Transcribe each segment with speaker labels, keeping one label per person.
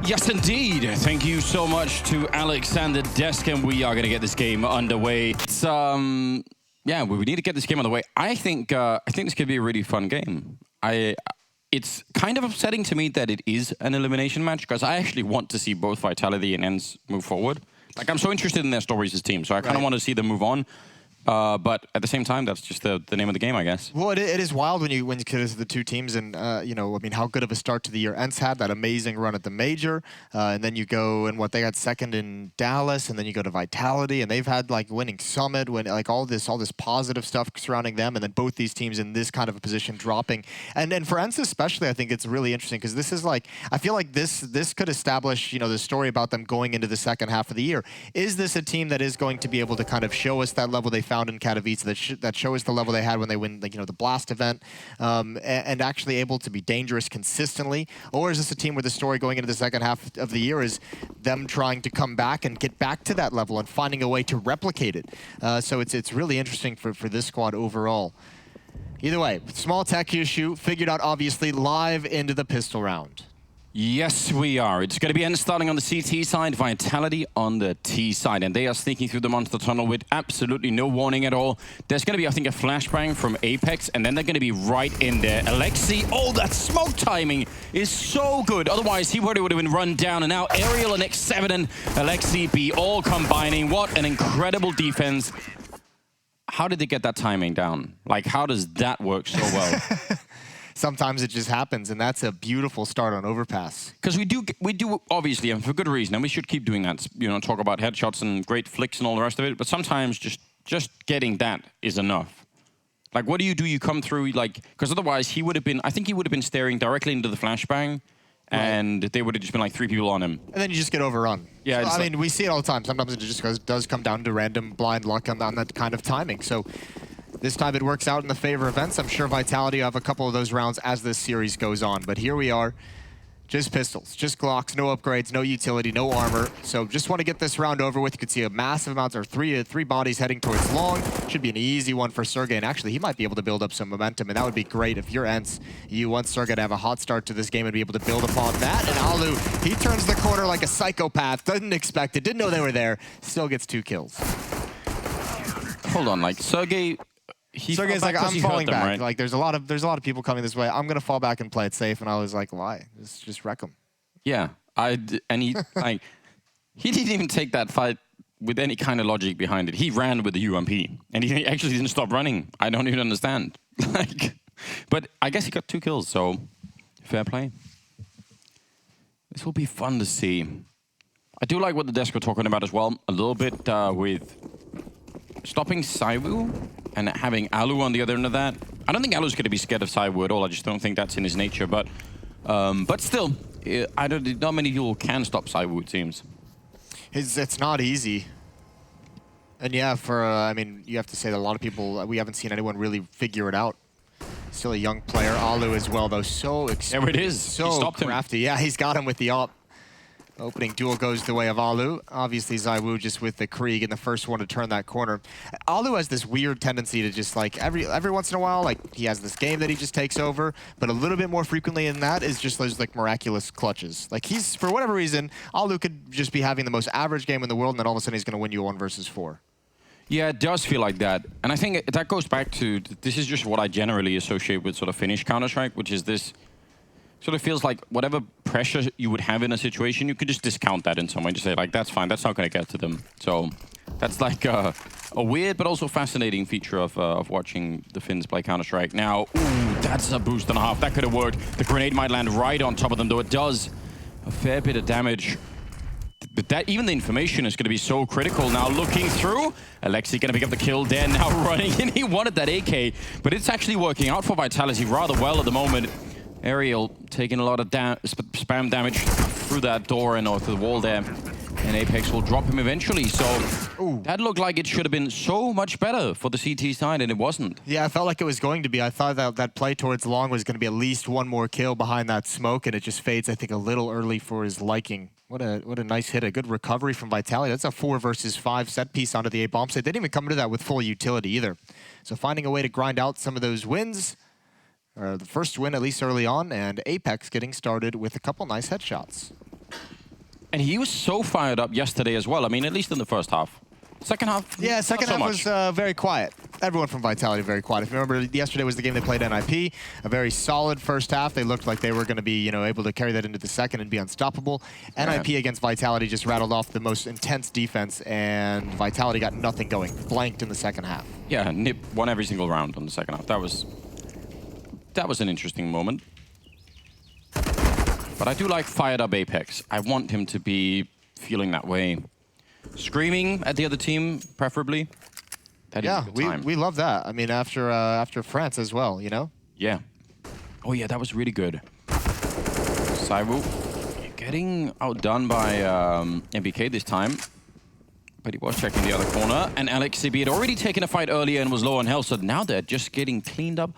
Speaker 1: Yes, indeed. Thank you so much to Alexander Desk, and we are going to get this game underway. It's, yeah, we need to get this game underway. I think this could be a really fun game. It's kind of upsetting to me that it is an elimination match, because I actually want to see both Vitality and ENCE move forward. Like, I'm so interested in their stories as teams, so I kind of want to see them move on. But at the same time, that's just the name of the game, I guess.
Speaker 2: Well, it is wild when you consider the two teams, and you know, I mean, how good of a start to the year ENCE had, that amazing run at the major, and then you go and they got second in Dallas, and then you go to Vitality, and they've had like winning Summit, like all this positive stuff surrounding them, and then both these teams in this kind of a position dropping, and for ENCE especially, I think it's really interesting because this is like, I feel like this could establish, you know, the story about them going into the second half of the year. Is this a team that is going to be able to kind of show us that level they found in Katowice, that show us the level they had when they win, like, you know, the Blast event, and actually able to be dangerous consistently? Or is this a team where the story going into the second half of the year is them trying to come back and get back to that level and finding a way to replicate it? So it's really interesting for this squad overall. Either way, small tech issue figured out obviously live into the pistol round.
Speaker 1: Yes, we are. It's going to be ENCE starting on the CT side, Vitality on the T side, and they are sneaking through the monster tunnel with absolutely no warning at all. There's going to be, I think, a flashbang from Apex, and then they're going to be right in there. Alexi, oh, that smoke timing is so good. Otherwise, he would have been run down, and now Aerial and X7 and Alexi be all combining. What an incredible defense. How did they get that timing down? Like, how does that work so well?
Speaker 2: Sometimes it just happens, and that's a beautiful start on Overpass.
Speaker 1: Because we do obviously, and for good reason, and we should keep doing that. You know, talk about headshots and great flicks and all the rest of it. But sometimes just getting that is enough. Like, what do? You come through, like, because otherwise he would have been. I think he would have been staring directly into the flashbang, and they would have just been like 3 people on him. And
Speaker 2: then you just get overrun.
Speaker 1: Yeah,
Speaker 2: so, I mean, we see it all the time. Sometimes it just does come down to random blind luck on that kind of timing. So. This time it works out in the favor of ENCE. I'm sure Vitality will have a couple of those rounds as this series goes on. But here we are, just pistols, just Glocks, no upgrades, no utility, no armor. So just want to get this round over with. You can see a massive amount, or three bodies heading towards long. Should be an easy one for Sergey. And actually, he might be able to build up some momentum. And that would be great if you're ENCE. You want Sergey to have a hot start to this game and be able to build upon that. And Alu, he turns the corner like a psychopath. Didn't expect it, didn't know they were there. Still gets 2 kills.
Speaker 1: Hold on, like Sergey...
Speaker 2: Sergey's like, I'm falling back. Right? Like, there's a lot of people coming this way. I'm gonna fall back and play it safe. And I was like, why? Just wreck them.
Speaker 1: Yeah, and he like he didn't even take that fight with any kind of logic behind it. He ran with the UMP, and he actually didn't stop running. I don't even understand. Like, but I guess he got 2 kills, so fair play. This will be fun to see. I do like what the desk were talking about as well, a little bit with stopping Saiwu and having Alu on the other end of that. I don't think Alu's going to be scared of Saiwu at all. I just don't think that's in his nature. But still, not many people can stop Saiwu, it seems.
Speaker 2: It's not easy. And yeah, I mean, you have to say that a lot of people, we haven't seen anyone really figure it out. Still a young player. Alu as well, though, so experienced.
Speaker 1: There it is.
Speaker 2: So crafty. Yeah, he's got him with the op. Opening duel goes the way of Alu. Obviously, Zaiwu just with the Krieg and the first one to turn that corner. Alu has this weird tendency to just, like, every once in a while, like, he has this game that he just takes over, but a little bit more frequently than that is just those, like, miraculous clutches. Like, he's, for whatever reason, Alu could just be having the most average game in the world, and then all of a sudden he's going to win you 1 versus 4.
Speaker 1: Yeah, it does feel like that. And I think that goes back to, this is just what I generally associate with sort of Finnish Counter-Strike, which is this sort of feels like whatever pressure you would have in a situation, you could just discount that in some way. Just say, like, that's fine, that's not going to get to them. So that's like a weird but also fascinating feature of watching the Finns play Counter-Strike. Now, ooh, that's a boost and a half. That could have worked. The grenade might land right on top of them, though it does a fair bit of damage. But that, even the information is going to be so critical. Now looking through, Alexi going to pick up the kill there, now running in. He wanted that AK, but it's actually working out for Vitality rather well at the moment. Aerial taking a lot of spam damage through that door and through the wall there. And Apex will drop him eventually. So that looked like it should have been so much better for the CT side, and it wasn't.
Speaker 2: Yeah, I felt like it was going to be. I thought that play towards long was going to be at least 1 more kill behind that smoke, and it just fades, I think, a little early for his liking. What a nice hit. A good recovery from Vitality. That's a 4 versus 5 set piece onto the A-bomb site. They didn't even come into that with full utility either. So finding a way to grind out some of those wins. The first win, at least early on, and Apex getting started with a couple nice headshots.
Speaker 1: And he was so fired up yesterday as well. I mean, at least in the first half. Second half,
Speaker 2: yeah, second
Speaker 1: not so
Speaker 2: half
Speaker 1: much.
Speaker 2: was very quiet. Everyone from Vitality very quiet. If you remember, yesterday was the game they played NIP. A very solid first half. They looked like they were going to be, able to carry that into the second and be unstoppable.
Speaker 1: Yeah.
Speaker 2: NIP against Vitality just rattled off the most intense defense, and Vitality got nothing going. Blanked in the second half.
Speaker 1: Yeah, Nip won every single round on the second half. That was an interesting moment. But I do like fired up Apex. I want him to be feeling that way. Screaming at the other team, preferably. That is a good time.
Speaker 2: we love that. I mean, after France as well,
Speaker 1: Yeah. Oh yeah, that was really good. Saivu getting outdone by MBK this time. But he was checking the other corner. And Alex CB had already taken a fight earlier and was low on health, so now they're just getting cleaned up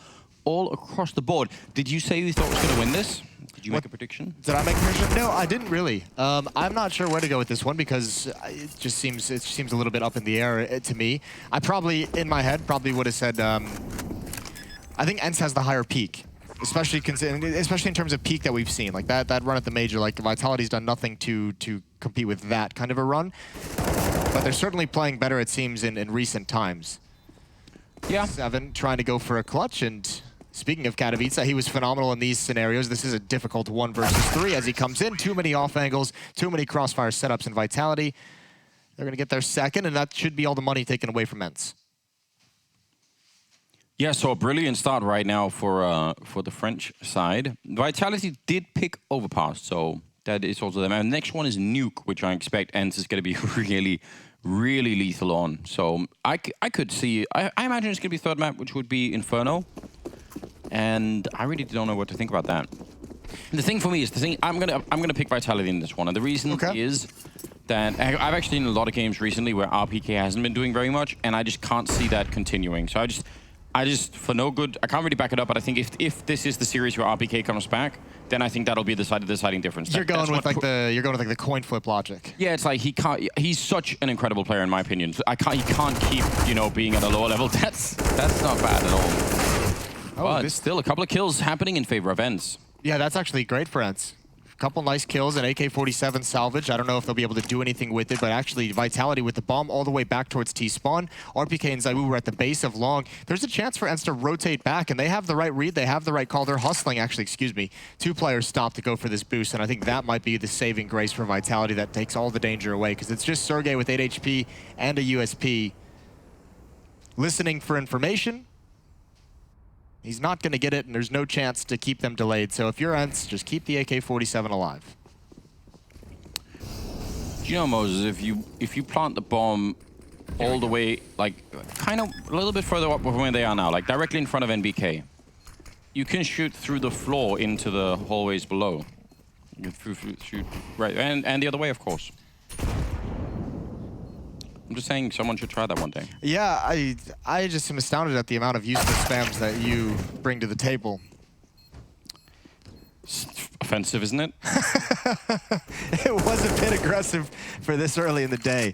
Speaker 1: all across the board. Did you say you thought was going to win this? Did you make a prediction?
Speaker 2: Did I make a prediction? No, I didn't really. I'm not sure where to go with this one because it just seems a little bit up in the air to me. I probably, in my head, would have said I think ENCE has the higher peak, especially in terms of peak that we've seen. Like that run at the major, like Vitality's done nothing to compete with that kind of a run. But they're certainly playing better, it seems, in recent times.
Speaker 1: Yeah.
Speaker 2: 7 trying to go for a clutch, and speaking of Katowice, he was phenomenal in these scenarios. This is a difficult 1 versus 3 as he comes in. Too many off angles, too many crossfire setups in Vitality. They're going to get their second, and that should be all the money taken away from ENCE.
Speaker 1: Yeah, so a brilliant start right now for the French side. Vitality did pick Overpass, so that is also them. And the next one is Nuke, which I expect ENCE is going to be really, really lethal on. So I could see, I imagine it's going to be third map, which would be Inferno. And I really don't know what to think about that. The thing for me is, I'm gonna pick Vitality in this one. And the reason is that I've actually seen a lot of games recently where RPK hasn't been doing very much, and I just can't see that continuing. So I just, for no good, I can't really back it up, but I think if this is the series where RPK comes back, then I think that'll be the deciding difference.
Speaker 2: You're going with like the coin flip logic.
Speaker 1: Yeah, it's like he's such an incredible player in my opinion. He can't keep, being at a lower level. That's not bad at all. But still a couple of kills happening in favor of ENCE.
Speaker 2: Yeah, that's actually great for ENCE. A couple nice kills, an AK-47 salvage. I don't know if they'll be able to do anything with it, but actually Vitality with the bomb all the way back towards T-spawn. RPK and Zaiwu were at the base of Long. There's a chance for ENCE to rotate back, and they have the right read, they have the right call. They're hustling, actually, excuse me. 2 players stop to go for this boost, and I think that might be the saving grace for Vitality that takes all the danger away, because it's just Sergey with 8 HP and a USP listening for information. He's not going to get it, and there's no chance to keep them delayed. So if you're ENCE, just keep the AK-47 alive.
Speaker 1: You know, Moses, if you plant the bomb all the way, like, kind of a little bit further up from where they are now, like directly in front of NBK, you can shoot through the floor into the hallways below. You can shoot right, and the other way, of course. I'm just saying someone should try that one day.
Speaker 2: Yeah, I just am astounded at the amount of useless spams that you bring to the table.
Speaker 1: It's offensive, isn't it?
Speaker 2: It was a bit aggressive for this early in the day.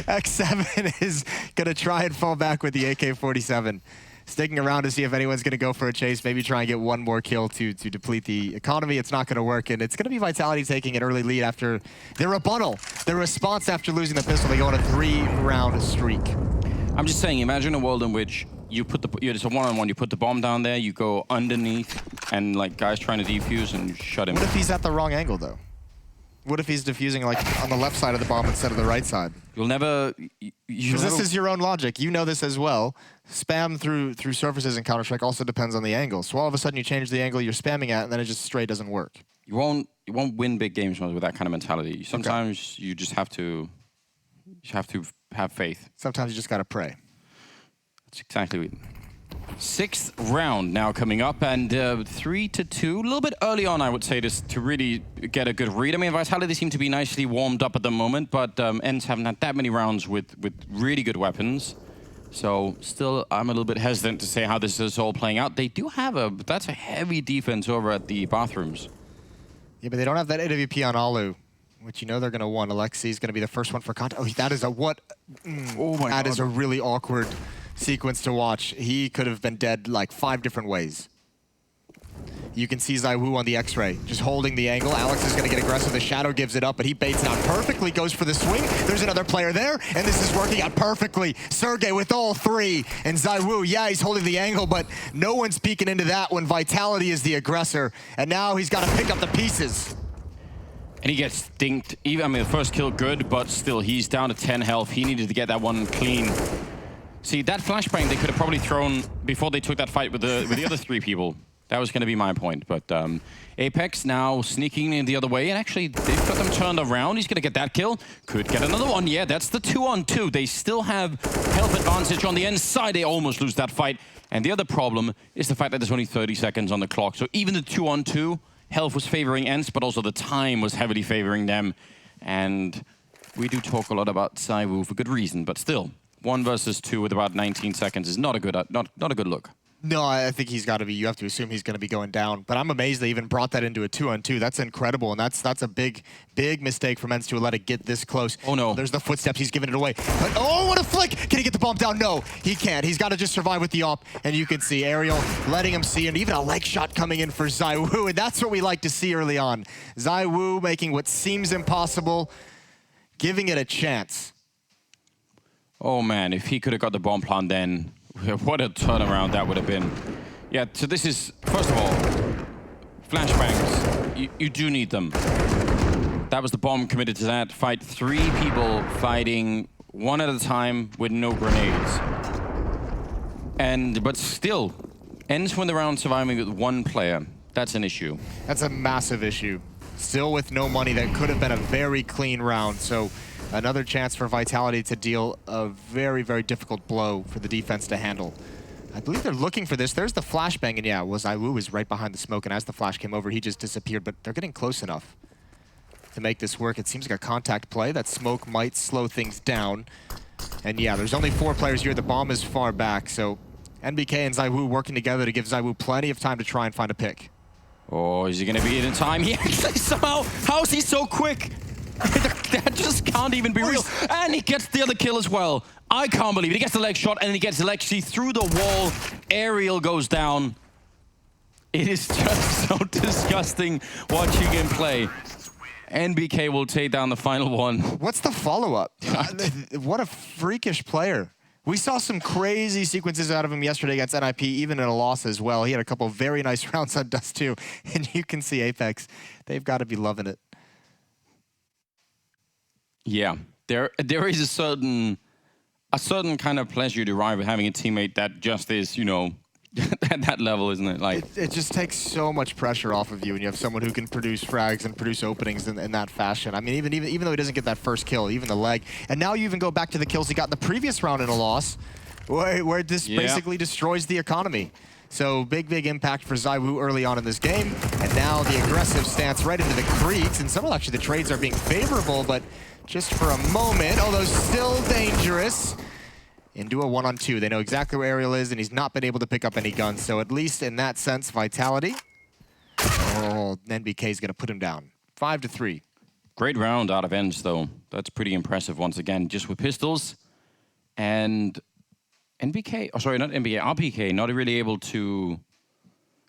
Speaker 2: X7 is going to try and fall back with the AK-47. Sticking around to see if anyone's going to go for a chase, maybe try and get one more kill to deplete the economy. It's not going to work, and it's going to be Vitality taking an early lead after their rebuttal. Their response after losing the pistol, they go on a 3-round streak.
Speaker 1: I'm just saying, imagine a world in which you put it's a one-on-one, you put the bomb down there, you go underneath, and like guys trying to defuse and shut him.
Speaker 2: What if he's at the wrong angle, though? What if he's defusing like on the left side of the bomb instead of the right side?
Speaker 1: You'll never...
Speaker 2: Because this is your own logic. You know this as well. Spam through surfaces in Counter-Strike also depends on the angle. So all of a sudden you change the angle you're spamming at, and then it just straight doesn't work.
Speaker 1: You won't win big games with that kind of mentality. Sometimes you just have to... You have to have faith.
Speaker 2: Sometimes you just gotta pray.
Speaker 1: That's exactly what... 6th round now coming up, and 3-2. A little bit early on, I would say, to really get a good read. I mean, Vitality seem to be nicely warmed up at the moment, but ENCE haven't had that many rounds with really good weapons. So still, I'm a little bit hesitant to say how this is all playing out. They do have that's a heavy defense over at the bathrooms.
Speaker 2: Yeah, but they don't have that AWP on Alu, which you know they're going to want. Alexi's going to be the first one for contact. Oh, that is a what?
Speaker 1: Oh my God.
Speaker 2: That is a really awkward sequence to watch. He could have been dead like 5 different ways. You can see ZywOo on the X-ray, just holding the angle. Alex is going to get aggressive. The Shadow gives it up, but he baits it out perfectly, goes for the swing. There's another player there, and this is working out perfectly. Sergey with all three, and ZywOo, yeah, he's holding the angle, but no one's peeking into that when Vitality is the aggressor, and now he's got to pick up the pieces.
Speaker 1: And he gets dinked. Even, I mean, the first kill good, but still, he's down to 10 health. He needed to get that one clean. See, that flashbang they could have probably thrown before they took that fight with the other three people. That was going to be my point, but Apex now sneaking in the other way, and actually they've got them turned around. He's going to get that kill. Could get another one. Yeah, that's the 2-on-2. They still have health advantage on the ENCE side. They almost lose that fight. And the other problem is the fact that there's only 30 seconds on the clock. So even the 2-on-2, health was favoring ENCE, but also the time was heavily favoring them. And we do talk a lot about ZywOo for good reason, but still, 1 versus 2 with about 19 seconds is not a good look.
Speaker 2: No, I think he's got to be. You have to assume he's going to be going down. But I'm amazed they even brought that into a 2-on-2. That's incredible, and that's a big mistake from ENCE to let it get this close.
Speaker 1: Oh no!
Speaker 2: There's the footsteps. He's giving it away. But oh, what a flick! Can he get the bomb down? No, he can't. He's got to just survive with the op. And you can see Ariel letting him see, and even a leg shot coming in for ZywOo. And that's what we like to see early on. ZywOo making what seems impossible, giving it a chance.
Speaker 1: Oh man, if he could have got the bomb plant then. What a turnaround that would have been. Yeah, so this is, first of all, flashbangs. You do need them. That was the bomb committed to that fight. 3 people fighting 1 at a time with no grenades. But still, ENCE win the round surviving with 1 player. That's an issue.
Speaker 2: That's a massive issue. Still with no money, that could have been a very clean round. So another chance for Vitality to deal a very, very difficult blow for the defense to handle. I believe they're looking for this. There's the flashbang, and yeah, ZywOo is right behind the smoke, and as the flash came over, he just disappeared, but they're getting close enough to make this work. It seems like a contact play. That smoke might slow things down. And yeah, there's only 4 players here. The bomb is far back, so NBK and ZywOo working together to give ZywOo plenty of time to try and find a pick.
Speaker 1: Oh, is he going to be in time? He actually somehow, how is he so quick? That just can't even be real. And he gets the other kill as well. I can't believe it. He gets the leg shot and he gets Alexi through the wall. Ariel goes down. It is just so disgusting watching him play. NBK will take down the final one.
Speaker 2: What's the follow-up? What a freakish player. We saw some crazy sequences out of him yesterday against NIP, even in a loss as well. He had a couple of very nice rounds on Dust 2. And you can see Apex, they've got to be loving it.
Speaker 1: Yeah, there is a certain kind of pleasure derived with having a teammate that just is, you know, at that level, isn't it? Like
Speaker 2: it just takes so much pressure off of you when you have someone who can produce frags and produce openings in that fashion. I mean, even though he doesn't get that first kill, even the leg, and now you even go back to the kills he got in the previous round in a loss, where this basically destroys the economy. So big impact for ZywOo early on in this game, and now the aggressive stance right into the creeks, and some of actually the trades are being favorable, but just for a moment, although still dangerous. Into a 1-on-2. They know exactly where Ariel is, and he's not been able to pick up any guns. So at least in that sense, Vitality. Oh, NBK is going to put him down. 5-3.
Speaker 1: Great round out of ENCE, though. That's pretty impressive once again, just with pistols. And NBK, oh sorry, not NBK, RPK, not really able to...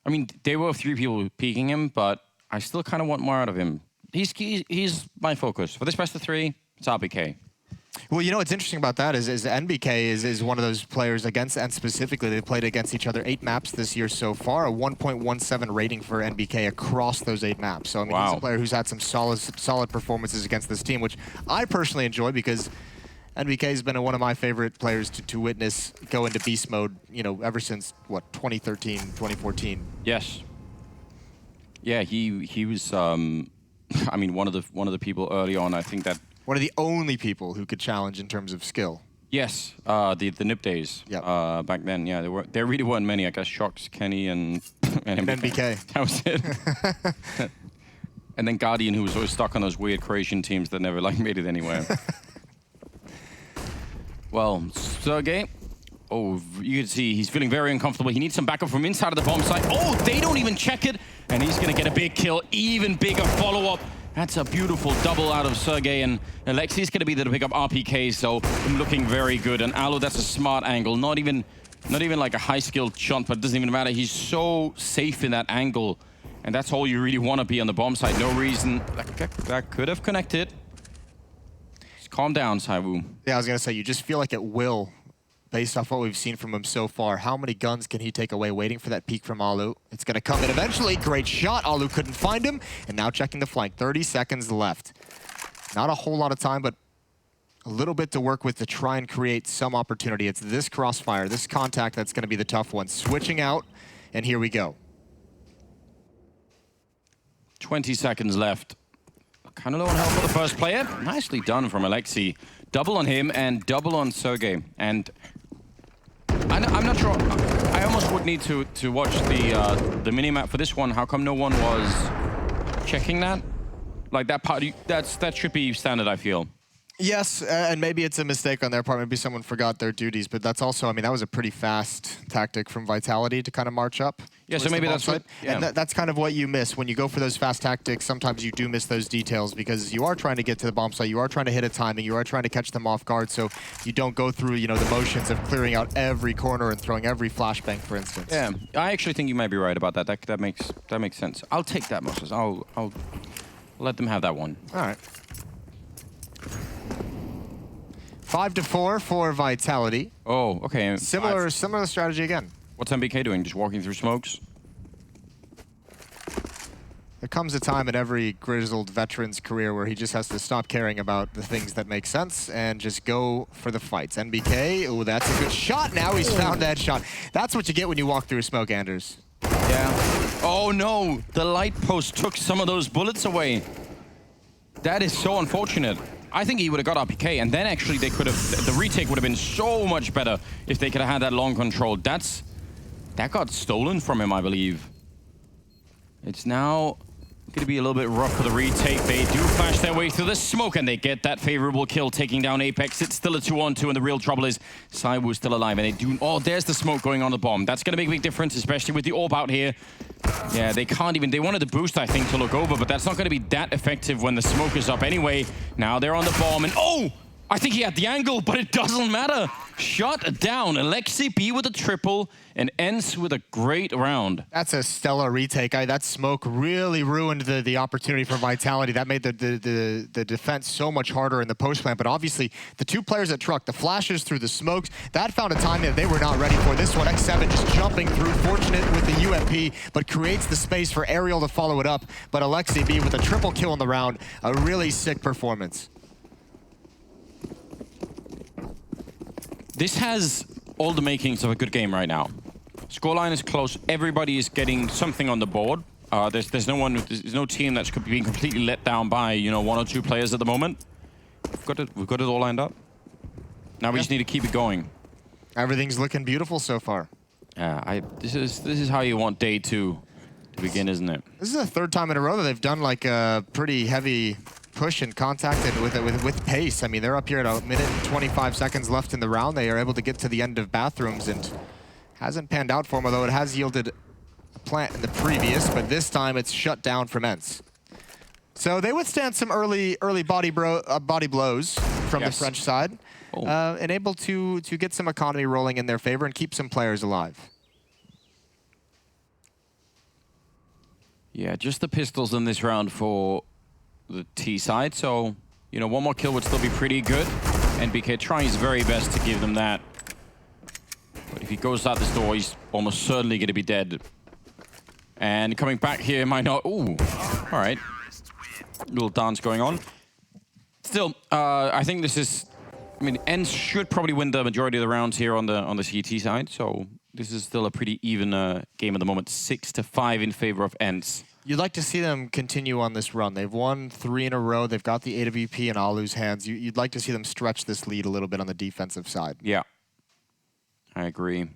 Speaker 1: I mean, there were 3 people peeking him, but I still kind of want more out of him. He's my focus. For this best of 3, it's RPK.
Speaker 2: Well, you know what's interesting about that is NBK is one of those players against ENCE specifically. They've played against each other 8 maps this year so far, a 1.17 rating for NBK across those 8 maps. So I mean, he's a player who's had some solid performances against this team, which I personally enjoy because NBK has been one of my favorite players to witness go into beast mode, you know, ever since what, 2013, 2014.
Speaker 1: Yes. Yeah, he was I mean, one of the people early on, I think that
Speaker 2: one of the only people who could challenge in terms of skill.
Speaker 1: Yes, the NIP days.
Speaker 2: Yep.
Speaker 1: Back then, yeah, there really weren't many. I guess Shox, Kenny, and
Speaker 2: NBK.
Speaker 1: That was it. And then Guardian, who was always stuck on those weird Croatian teams that never like made it anywhere. Well, Sergey. Oh, you can see he's feeling very uncomfortable. He needs some backup from inside of the bomb site. Oh, they don't even check it, and he's gonna get a big kill. Even bigger follow-up. That's a beautiful double out of Sergey, and Alexi's going to be there to pick up RPK, so looking very good. And Alu, that's a smart angle. Not even like a high-skilled shot, but it doesn't even matter. He's so safe in that angle. And that's all you really want to be on the bomb side. No reason. That could have connected. Just calm down, Saiwu.
Speaker 2: Yeah, I was going to say, you just feel like it will, based off what we've seen from him so far. How many guns can he take away waiting for that peek from Alu? It's going to come in eventually. Great shot. Alu couldn't find him. And now checking the flank. 30 seconds left. Not a whole lot of time, but a little bit to work with to try and create some opportunity. It's this crossfire, this contact that's going to be the tough one. Switching out, and here we go.
Speaker 1: 20 seconds left. Kind of low on health for the first player. Nicely done from Alexi. Double on him and double on Sergey. And I'm not sure. I almost would need to watch the minimap for this one. How come no one was checking that? Like that part, that should be standard, I feel.
Speaker 2: Yes, and maybe it's a mistake on their part. Maybe someone forgot their duties, but that's also, I mean, that was a pretty fast tactic from Vitality to kind of march up.
Speaker 1: Yeah, so maybe that's what,
Speaker 2: and that's kind of what you miss. When you go for those fast tactics, sometimes you do miss those details because you are trying to get to the bomb site, you are trying to hit a timing, you are trying to catch them off guard, so you don't go through, you know, the motions of clearing out every corner and throwing every flashbang, for instance.
Speaker 1: Yeah, I actually think you might be right about that. That makes sense. I'll take that, Moses. I'll let them have that one.
Speaker 2: All right. 5-4 for Vitality.
Speaker 1: Oh, okay.
Speaker 2: Similar strategy again.
Speaker 1: What's MBK doing? Just walking through smokes?
Speaker 2: There comes a time in every grizzled veteran's career where he just has to stop caring about the things that make sense and just go for the fights. NBK, oh, that's a good shot now. He's found that shot. That's what you get when you walk through a smoke, Anders.
Speaker 1: Yeah. Oh, no. The light post took some of those bullets away. That is so unfortunate. I think he would have got RPK, and then actually they could have... The retake would have been so much better if they could have had that long control. That got stolen from him, I believe. It's now going to be a little bit rough for the retake. They do flash their way through the smoke, and they get that favorable kill, taking down Apex. It's still a 2-on-2, and the real trouble is Saiwu's still alive, and they do... Oh, there's the smoke going on the bomb. That's going to make a big difference, especially with the orb out here. Yeah, they can't even... They wanted the boost, I think, to look over, but that's not going to be that effective when the smoke is up anyway. Now they're on the bomb, and... Oh! I think he had the angle, but it doesn't matter. Shut down. Alexi B with a triple and ENCE with a great round.
Speaker 2: That's a stellar retake. That smoke really ruined the opportunity for Vitality. That made the defense so much harder in the post plant. But obviously, the two players at Truck, the flashes through the smokes, that found a timing that they were not ready for. This one, X7 just jumping through, fortunate with the UMP, but creates the space for Aerial to follow it up. But Alexi B with a triple kill in the round, a really sick performance.
Speaker 1: This has all the makings of a good game right now. Scoreline is close. Everybody is getting something on the board. There's no team that's being completely let down by, you know, one or two players at the moment. We've got it all lined up. Now we just need to keep it going.
Speaker 2: Everything's looking beautiful so far.
Speaker 1: Yeah, this is how you want day 2 to begin, isn't it?
Speaker 2: This is the third time in a row that they've done like a pretty heavy push and contact and with pace. I mean, they're up here at 1 minute and 25 seconds left in the round. They are able to get to the end of bathrooms, and hasn't panned out for them, although it has yielded a plant in the previous, but this time it's shut down from ENCE. So they withstand some early body blows from the French side, and able to get some economy rolling in their favor and keep some players alive.
Speaker 1: Yeah, just the pistols in this round for the T side, so, you know, one more kill would still be pretty good. NBK trying his very best to give them that. But if he goes out this door, he's almost certainly going to be dead. And coming back here might not... Ooh, all right. Little dance going on. Still, I think this is... I mean, ENCE should probably win the majority of the rounds here on the CT side, so this is still a pretty even game at the moment. 6-5 in favor of ENCE.
Speaker 2: You'd like to see them continue on this run. They've won 3 in a row. They've got the AWP in Alu's hands. You'd like to see them stretch this lead a little bit on the defensive side.
Speaker 1: Yeah, I agree.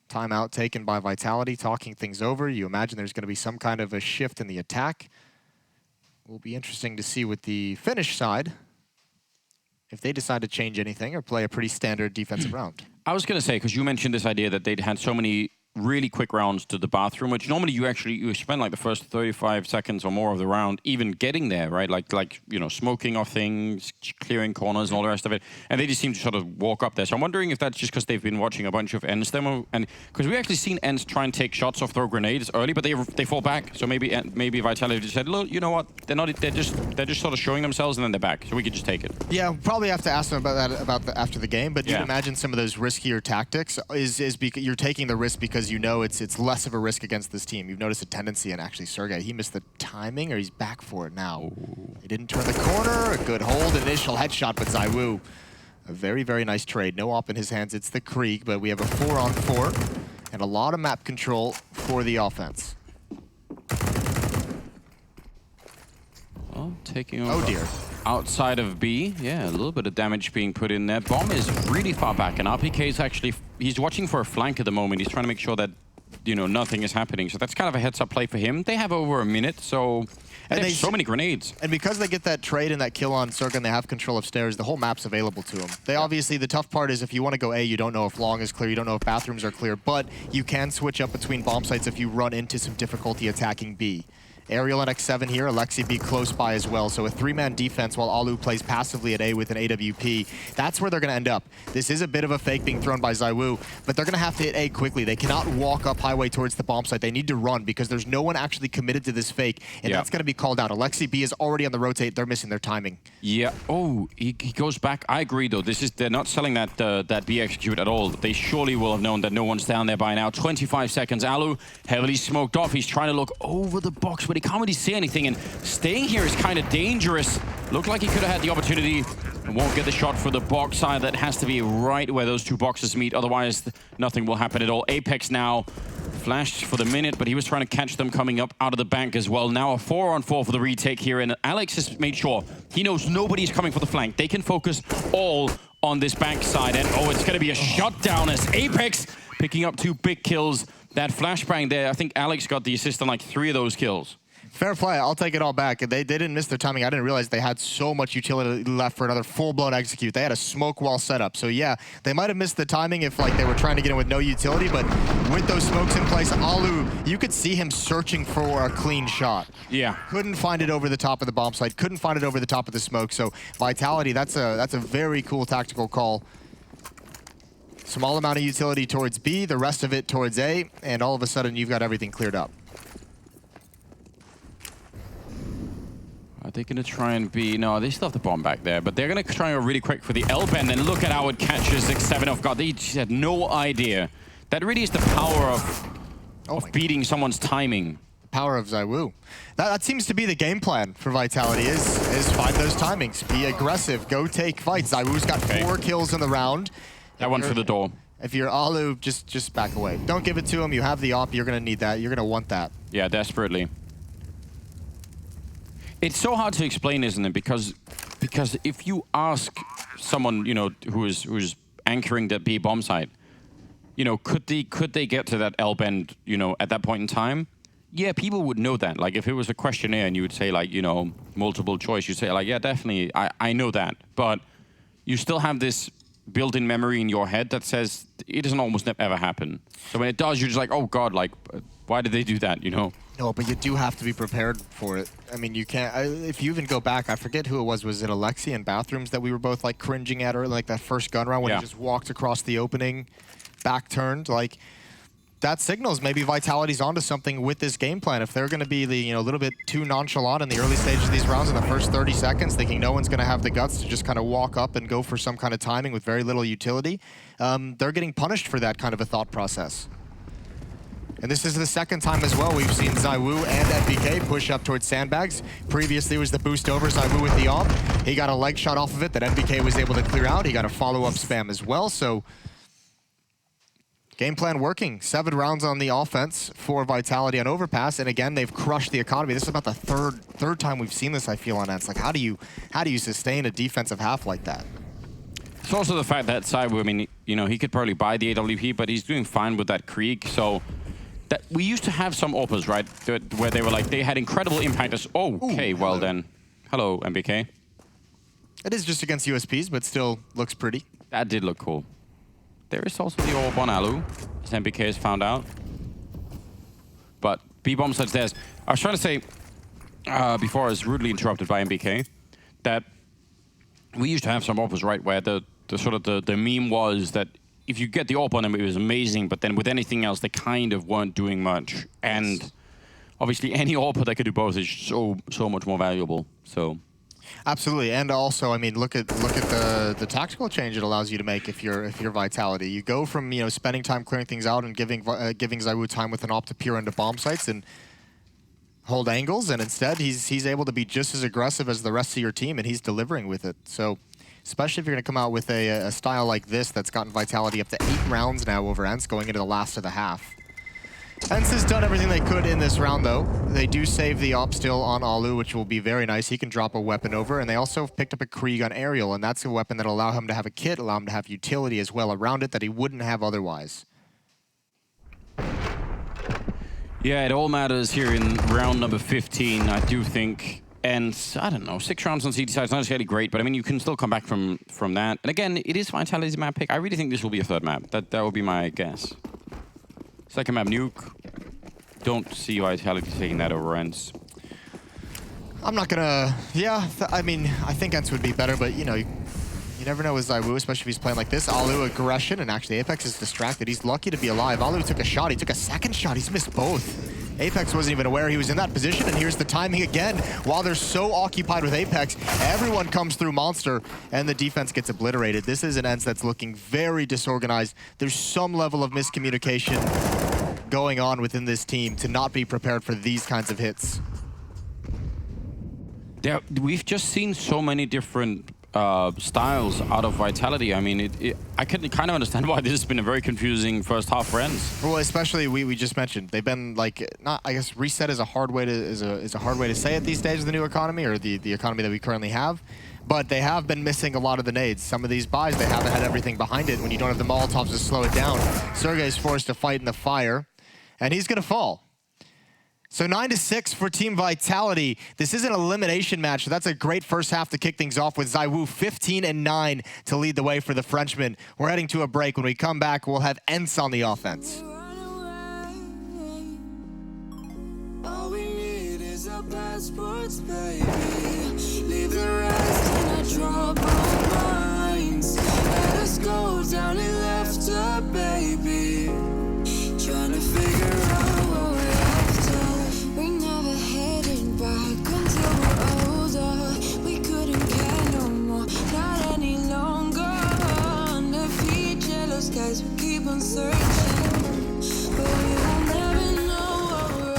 Speaker 2: Timeout taken by Vitality, talking things over. You imagine there's going to be some kind of a shift in the attack. Will be interesting to see with the Finnish side if they decide to change anything or play a pretty standard defensive round.
Speaker 1: I was going to say, because you mentioned this idea that they'd had so many really quick rounds to the bathroom, which normally you spend like the first 35 seconds or more of the round even getting there, right? Like you know, smoking off things, clearing corners and all the rest of it. And they just seem to sort of walk up there. So I'm wondering if that's just because they've been watching a bunch of ENCE demo, and because we actually seen ENCE try and take shots or throw grenades early, but they fall back. So maybe Vitality just said, look, you know what? They're just sort of showing themselves and then they're back. So we could just take it. Yeah,
Speaker 2: we'll probably have to ask them about that after the game. But you can imagine some of those riskier tactics is because you're taking the risk because you know it's less of a risk against this team. You've noticed a tendency, and actually Sergey, he missed the timing, or he's back for it now. Ooh. He didn't turn the corner. A good hold, initial headshot, but ZywOo, a very, very nice trade. No op in his hands. It's the Krieg, but we have a 4-on-4 and a lot of map control for the offense.
Speaker 1: Well, taking over outside of B. Yeah, a little bit of damage being put in there. Bomb is really far back, and RPK is actually, he's watching for a flank at the moment. He's trying to make sure that, you know, nothing is happening. So that's kind of a heads-up play for him. They have over a minute, so... And they have so many grenades.
Speaker 2: And because they get that trade and that kill on Cirque and they have control of stairs, the whole map's available to them. They obviously, the tough part is if you want to go A, you don't know if long is clear, you don't know if bathrooms are clear, but you can switch up between bomb sites if you run into some difficulty attacking B. Aerial at X7 here, Alexi B close by as well. So a 3-man defense while Alu plays passively at A with an AWP. That's where they're going to end up. This is a bit of a fake being thrown by ZywOo, but they're going to have to hit A quickly. They cannot walk up highway towards the bomb site. They need to run because there's no one actually committed to this fake, and that's going to be called out. Alexi B is already on the rotate. They're missing their timing.
Speaker 1: Yeah. Oh, he goes back. I agree, though. They're not selling that B execute at all. They surely will have known that no one's down there by now. 25 seconds. Alu heavily smoked off. He's trying to look over the box, but he can't really see anything, and staying here is kind of dangerous. Looked like he could have had the opportunity and won't get the shot for the box side. That has to be right where those two boxes meet, otherwise nothing will happen at all. Apex now flashed for the minute, but he was trying to catch them coming up out of the bank as well. Now a 4-on-4 for the retake here, and Alex has made sure he knows nobody's coming for the flank. They can focus all on this bank side, and oh, it's going to be a shutdown as Apex picking up 2 big kills. That flashbang there, I think Alex got the assist on like 3 of those kills.
Speaker 2: Fair play. I'll take it all back. They didn't miss their timing. I didn't realize they had so much utility left for another full-blown execute. They had a smoke wall setup. So yeah, they might have missed the timing if like they were trying to get in with no utility, but with those smokes in place, Alu, you could see him searching for a clean shot.
Speaker 1: Yeah.
Speaker 2: Couldn't find it over the top of the bomb site. Couldn't find it over the top of the smoke. So Vitality, that's a very cool tactical call. Small amount of utility towards B, the rest of it towards A, and all of a sudden you've got everything cleared up.
Speaker 1: Are they going to try and be... No, they still have the bomb back there, but they're going to try and go really quick for the L-bend, and look at how it catches X7 off guard. They just had no idea. That really is the power of beating someone's timing.
Speaker 2: The power of ZywOo. That seems to be the game plan for Vitality, is find those timings, be aggressive, go take fights. ZywOo's got 4 kills in the round.
Speaker 1: That one for the door.
Speaker 2: If you're Alu, just back away. Don't give it to him. You have the op. You're going to need that. You're going to want that.
Speaker 1: Yeah, desperately. It's so hard to explain, isn't it? Because if you ask someone, you know, who's anchoring that B bomb site, you know, could they get to that L bend, you know, at that point in time? Yeah, people would know that. Like if it was a questionnaire and you would say like, you know, multiple choice, you'd say like, yeah, definitely, I know that. But you still have this built-in memory in your head that says it doesn't almost ever happen. So when it does, you're just like, oh God, like, why did they do that, you know?
Speaker 2: No, but you do have to be prepared for it. I mean, you can't... if you even go back, I forget who it was it Alexi in bathrooms that we were both, like, cringing at, or like that first gun round when he just walked across the opening, back turned, like... That signals maybe Vitality's onto something with this game plan. If they're going to be a little bit too nonchalant in the early stages of these rounds in the first 30 seconds, thinking no one's going to have the guts to just kind of walk up and go for some kind of timing with very little utility, they're getting punished for that kind of a thought process. And this is the second time as well we've seen ZywOo and NBK push up towards sandbags. Previously was the boost over, ZywOo with the op. He got a leg shot off of it that NBK was able to clear out. He got a follow-up spam as well, so... Game plan working. 7 rounds on the offense for Vitality on Overpass, and again, they've crushed the economy. This is about the third time we've seen this, I feel, on ENCE. Like, how do you sustain a defensive half like that?
Speaker 1: It's also the fact that ZywOo, I mean, you know, he could probably buy the AWP, but he's doing fine with that Krieg, so... That we used to have some AWPers, right, where they were like, they had incredible impact as... Oh, okay,
Speaker 2: Ooh,
Speaker 1: well then. Hello, MBK.
Speaker 2: It is just against USPs, but still looks pretty.
Speaker 1: That did look cool. There is also the AWP on Alu, as MBK has found out. but B bomb sites theirs. I was trying to say before I was rudely interrupted by MBK that we used to have some AWPers, right, where the meme was that if you get the AWP on them, it was amazing, but then with anything else, they kind of weren't doing much. And obviously, any AWPer that could do both is so much more valuable. So.
Speaker 2: Absolutely, and also, I mean, look at the tactical change it allows you to make if you're Vitality. You go from spending time clearing things out and giving ZywOo time with an AWP to peer into bomb sites and hold angles, and instead he's able to be just as aggressive as the rest of your team, and he's delivering with it. So, especially if you're going to come out with a style like this that's gotten Vitality up to 8 rounds now over ENCE going into the last of the half. ENCE has done everything they could in this round, though. They do save the AWP still on Alu, which will be very nice. He can drop a weapon over, and they also picked up a Krieg on Aerial, and that's a weapon that'll allow him to have a kit, allow him to have utility as well around it that he wouldn't have otherwise.
Speaker 1: Yeah, it all matters here in round number 15, I do think. And I don't know, 6 rounds on CT side is not necessarily great, but I mean, you can still come back from that. And again, it is Vitality's map pick. I really think this will be a third map. That would be my guess. Second map, Nuke. Don't see Vitality taking that over ENCE.
Speaker 2: I'm not gonna... Yeah, I mean, I think ENCE would be better, but you never know with ZywOo, especially if he's playing like this. Alu aggression, and actually Apex is distracted. He's lucky to be alive. Alu took a shot. He took a second shot. He's missed both. Apex wasn't even aware he was in that position, and here's the timing again. While they're so occupied with Apex, everyone comes through Monster, and the defense gets obliterated. This is an ENCE that's looking very disorganized. There's some level of miscommunication going on within this team to not be prepared for these kinds of hits.
Speaker 1: Yeah, we've just seen so many different styles out of Vitality. I mean, I can kind of understand why this has been a very confusing first half for ENCE.
Speaker 2: Well, especially we just mentioned they've been like I guess reset is a hard way to say it these days with the new economy or the economy that we currently have. But they have been missing a lot of the nades. Some of these buys, they haven't had everything behind it. When you don't have the Molotovs to slow it down, Sergey is forced to fight in the fire, and he's gonna fall. So 9-6 for Team Vitality. This is an elimination match, so that's a great first half to kick things off with ZywOo 15-9 to lead the way for the Frenchman. We're heading to a break. When we come back, we'll have ENCE on the offense.
Speaker 3: All we need is our passports, baby. Leave the rest in our troubled minds. Let us go down and left her, baby. Trying to figure out what we're after. We never headed back until we're older. We couldn't care no more, not any longer. Under feet, jealous guys will keep on searching, but we will never know what we're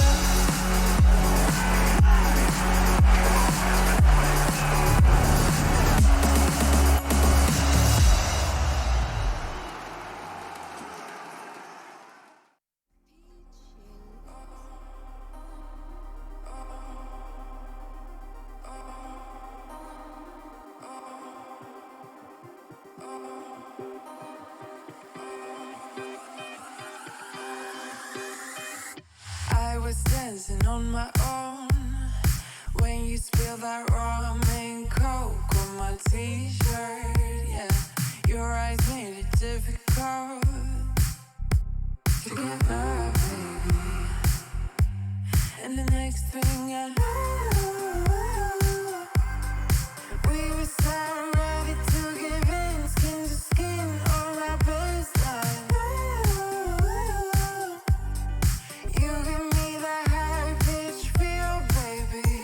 Speaker 3: I was dancing on my own when you spilled that rum and coke on my t-shirt. Yeah, your eyes made it difficult to get up, baby. And the next thing I knew, we were so ready to give in, skin to skin on our baseline. You give me that high pitch feel, baby.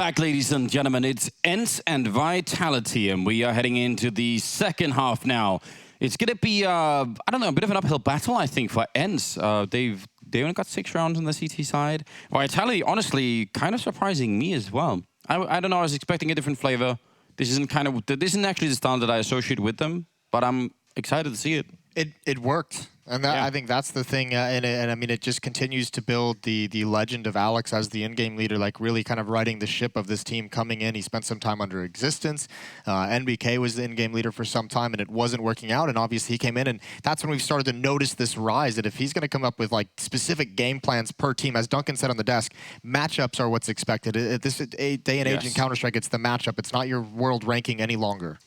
Speaker 1: back, ladies and gentlemen. It's ENCE and Vitality, and we are heading into the second half now. It's going to be, I don't know, a bit of an uphill battle, I think, for ENCE. They only got 6 rounds on the CT side. Vitality, honestly, kind of surprising me as well. I don't know, I was expecting a different flavor. This isn't actually the style that I associate with them, but I'm excited to see it.
Speaker 2: It worked. And that, I think that's the thing, and I mean, it just continues to build the legend of Alex as the in-game leader, like really kind of riding the ship of this team coming in. He spent some time under Existence. NBK was the in-game leader for some time, and it wasn't working out. And obviously, he came in, and that's when we've started to notice this rise. That if he's going to come up with like specific game plans per team, as Duncan said on the desk, matchups are what's expected. At this day and age in Counter-Strike, it's the matchup. It's not your world ranking any longer.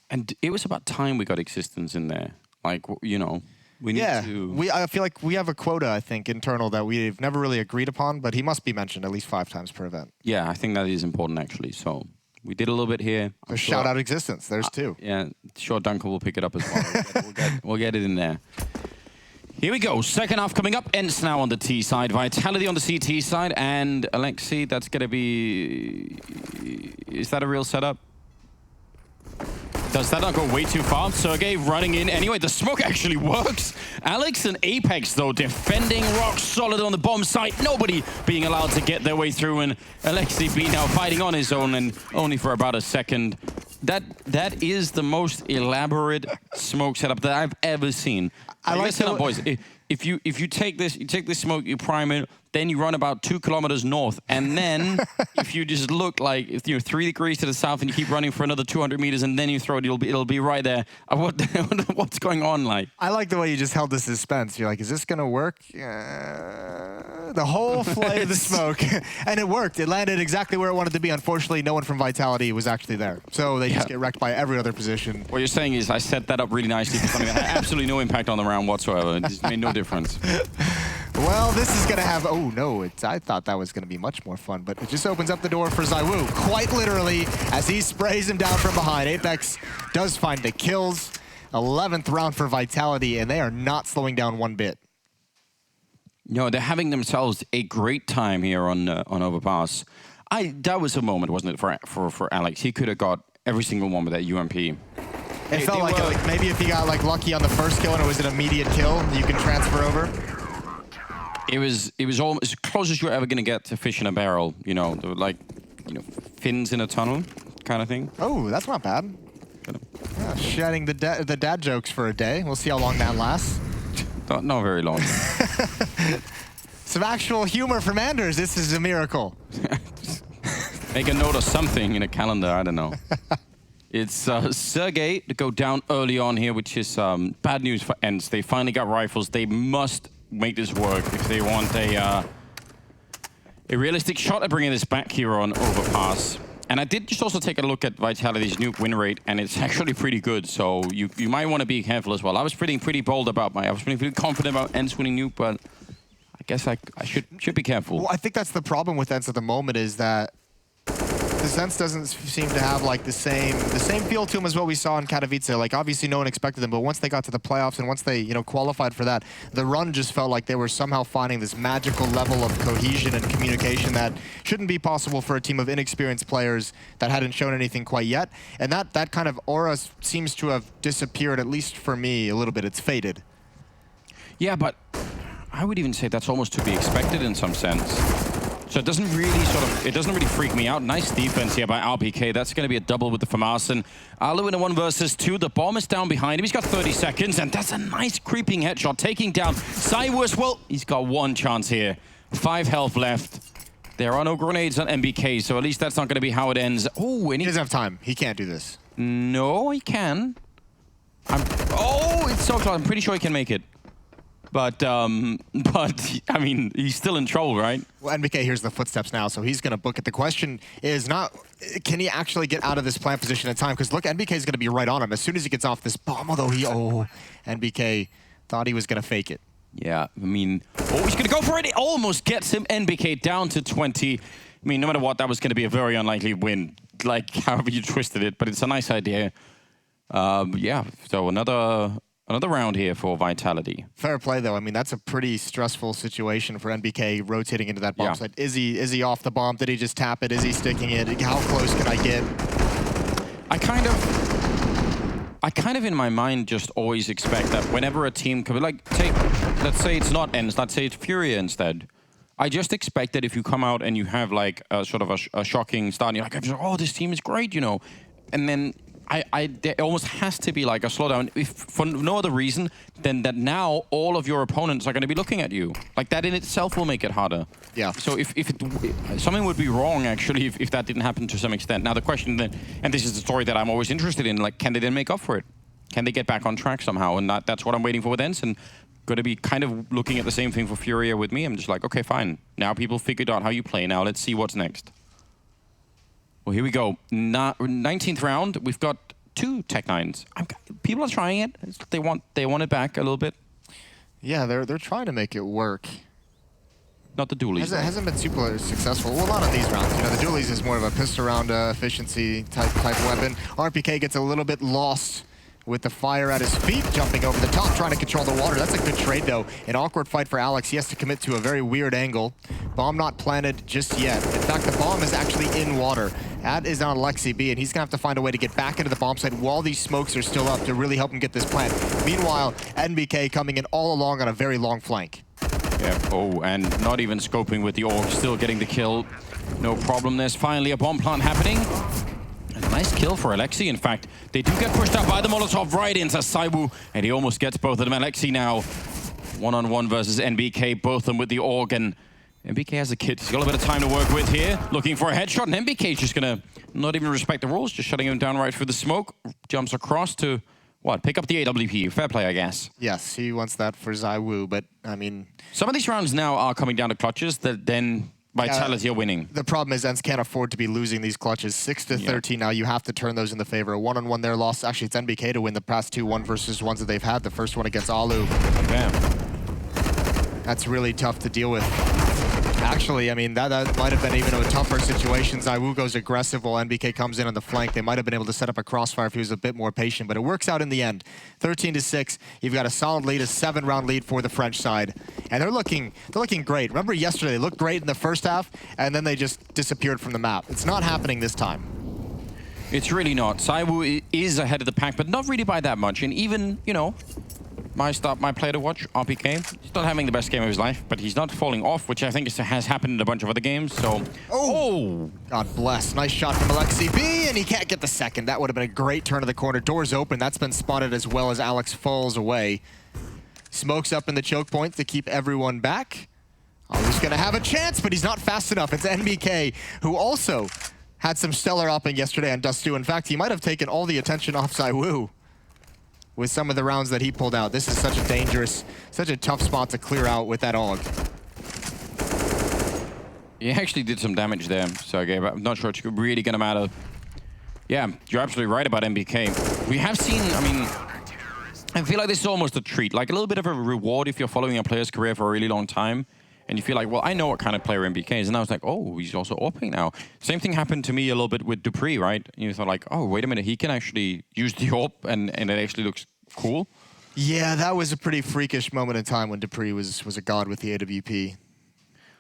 Speaker 1: And it was about time we got Existence in there. Like, you know. We need to...
Speaker 2: I feel like we have a quota, I think, internal that we've never really agreed upon, but he must be mentioned at least 5 times per event.
Speaker 1: Yeah, I think that is important, actually. So we did a little bit here.
Speaker 2: So shout out Existence. There's 2.
Speaker 1: Yeah, sure, Duncan will pick it up as well. We'll get it in there. Here we go. Second half coming up. ENCE now on the T side. Vitality on the CT side. And Alexi, that's going to be... Is that a real setup? Does that not go way too far? Sergey running in. Anyway, the smoke actually works. Alex and Apex, though, defending rock solid on the bomb site. Nobody being allowed to get their way through. And Alexi B now fighting on his own, and only for about a second. That is the most elaborate smoke setup that I've ever seen. I like it, boys. If you take this smoke, you prime it, then you run about 2 kilometers north, and then if you just look like if you're 3 degrees to the south and you keep running for another 200 meters, and then you throw it, it'll be right there. What's going on, like?
Speaker 2: I like the way you just held the suspense. You're like, is this gonna work? The whole flight of the smoke, and it worked. It landed exactly where it wanted to be. Unfortunately, no one from Vitality was actually there, so they just get wrecked by every other position.
Speaker 1: What you're saying is I set that up really nicely for something that had absolutely no impact on the round whatsoever. It just made no difference.
Speaker 2: Well, this is gonna have, oh no, I thought that was gonna be much more fun, but it just opens up the door for ZywOo, quite literally, as he sprays him down from behind. Apex does find the kills. 11th round for Vitality, and they are not slowing down one bit.
Speaker 1: No, they're having themselves a great time here on Overpass. That was a moment, wasn't it, for Alex? He could have got every single one with that UMP.
Speaker 2: It felt like maybe if he got like lucky on the first kill and it was an immediate kill, you can transfer over.
Speaker 1: It was almost as close as you're ever going to get to fish in a barrel. You know, there were like, fins in a tunnel kind of thing.
Speaker 2: Oh, that's not bad. Yeah, shedding the dad jokes for a day. We'll see how long that lasts.
Speaker 1: Not very long.
Speaker 2: Some actual humor from Anders. This is a miracle.
Speaker 1: Make a note of something in a calendar. I don't know. It's Sergey to go down early on here, which is bad news for ENCE. They finally got rifles. They must make this work if they want a realistic shot at bringing this back here on Overpass. And I did just also take a look at Vitality's nuke win rate, and it's actually pretty good. So you might want to be careful as well. I was pretty bold about I was pretty confident about ENCE winning nuke, but I guess I should be careful.
Speaker 2: Well, I think that's the problem with ENCE at the moment, is that the ENCE doesn't seem to have like the same feel to them as what we saw in Katowice. Like obviously no one expected them, but once they got to the playoffs and once they qualified for that, the run just felt like they were somehow finding this magical level of cohesion and communication that shouldn't be possible for a team of inexperienced players that hadn't shown anything quite yet. And that kind of aura seems to have disappeared, at least for me, a little bit. It's faded.
Speaker 1: Yeah, but I would even say that's almost to be expected in some sense. So it doesn't really freak me out. Nice defense here by RPK. That's going to be a double with the FAMAS. And Alu in a 1 versus 2. The bomb is down behind him. He's got 30 seconds, and that's a nice creeping headshot, taking down ZywOo as well. He's got 1 chance here. 5 health left. There are no grenades on MBK, so at least that's not going to be how it ends. Oh, and
Speaker 2: he doesn't have time. He can't do this.
Speaker 1: No, he can. Oh, it's so close. I'm pretty sure he can make it. But I mean, he's still in trouble, right?
Speaker 2: Well, NBK hears the footsteps now, so he's going to book it. The question is not, can he actually get out of this plant position in time? Because look, NBK is going to be right on him as soon as he gets off this bomb, although NBK thought he was going to fake it.
Speaker 1: Yeah, I mean, he's going to go for it. It almost gets him. NBK down to 20. I mean, no matter what, that was going to be a very unlikely win, like however you twisted it, but it's a nice idea. Yeah, so another Another round here for Vitality.
Speaker 2: Fair play, though. I mean, that's a pretty stressful situation for NBK rotating into that bomb site. Is he off the bomb? Did he just tap it? Is he sticking it? How close can I get?
Speaker 1: I kind of in my mind just always expect that whenever a team comes, like, let's say it's not ENCE, let's say it's Furia instead. I just expect that if you come out and you have like a sort of a shocking start, and you're like, oh, this team is great, you know, and then there almost has to be like a slowdown, if for no other reason than that now all of your opponents are going to be looking at you. Like that in itself will make it harder.
Speaker 2: Yeah.
Speaker 1: So if something would be wrong actually if that didn't happen to some extent. Now the question then, and this is the story that I'm always interested in, like can they then make up for it? Can they get back on track somehow? And that's what I'm waiting for with ENCE, and going to be kind of looking at the same thing for Furia with me. I'm just like, okay, fine. Now people figured out how you play. Now let's see what's next. Well, here we go. 19th round. We've got 2 Tech-9s. People are trying it. They want it back a little bit.
Speaker 2: Yeah, they're trying to make it work.
Speaker 1: Not the dualies.
Speaker 2: Hasn't been super successful. Well, not on these rounds. You know, the dualies is more of a pistol round efficiency type weapon. RPK gets a little bit lost with the fire at his feet, jumping over the top, trying to control the water. That's a good trade, though. An awkward fight for Alex. He has to commit to a very weird angle. Bomb not planted just yet. In fact, the bomb is actually in water. That is on Alexi B, and he's going to have to find a way to get back into the bomb site while these smokes are still up to really help him get this plant. Meanwhile, NBK coming in all along on a very long flank.
Speaker 1: Yeah, oh, and not even scoping with the orb, still getting the kill. No problem. There's finally a bomb plant happening. A nice kill for Alexi. In fact, they do get pushed out by the Molotov right into Saiwu, and he almost gets both of them. Alexi now one-on-one versus NBK, both of them with the org, and NBK has a kit. He's got a little bit of time to work with here, looking for a headshot, and NBK is just gonna not even respect the rules, just shutting him down right through the smoke. Jumps across to, what, pick up the AWP. Fair play, I guess.
Speaker 2: Yes, he wants that for Zaiwu, but, I mean...
Speaker 1: Some of these rounds now are coming down to clutches that then Vitality are winning.
Speaker 2: The problem is ENCE can't afford to be losing these clutches. 6-13 now, you have to turn those in the favor. A one-on-one there loss. Actually, it's NBK to win the past 2 1-versus-1s that they've had. The first one against Alu.
Speaker 1: Damn.
Speaker 2: That's really tough to deal with. Actually, I mean, that might have been even a tougher situation. Zaiwu goes aggressive while NBK comes in on the flank. They might have been able to set up a crossfire if he was a bit more patient, but it works out in the end. 13-6, you've got a solid lead, a 7-round lead for the French side. And they're looking great. Remember yesterday, they looked great in the first half, and then they just disappeared from the map. It's not happening this time.
Speaker 1: It's really not. Saiwu is ahead of the pack, but not really by that much. And even, you know, my player to watch, RPK, he's not having the best game of his life, but he's not falling off, which I think has happened in a bunch of other games, so... Oh!
Speaker 2: God bless. Nice shot from Alexi B, and he can't get the second. That would have been a great turn of the corner. Doors open. That's been spotted as well as Alex falls away. Smokes up in the choke point to keep everyone back. Alu's gonna have a chance, but he's not fast enough. It's NBK, who also had some stellar opping yesterday on Dust 2. In fact, he might have taken all the attention off Zaiwu with some of the rounds that he pulled out. This is such a dangerous, such a tough spot to clear out with that AUG.
Speaker 1: He actually did some damage there, Sergey, but I'm not sure it's really gonna matter. Yeah, you're absolutely right about NBK. We have seen, I mean, I feel like this is almost a treat, like a little bit of a reward if you're following a player's career for a really long time. And you feel like, well, I know what kind of player NBK is. And I was like, oh, he's also AWPing now. Same thing happened to me a little bit with Dupree, right? And you thought like, oh, wait a minute, he can actually use the AWP and it actually looks cool.
Speaker 2: Yeah, that was a pretty freakish moment in time when Dupree was a god with the AWP.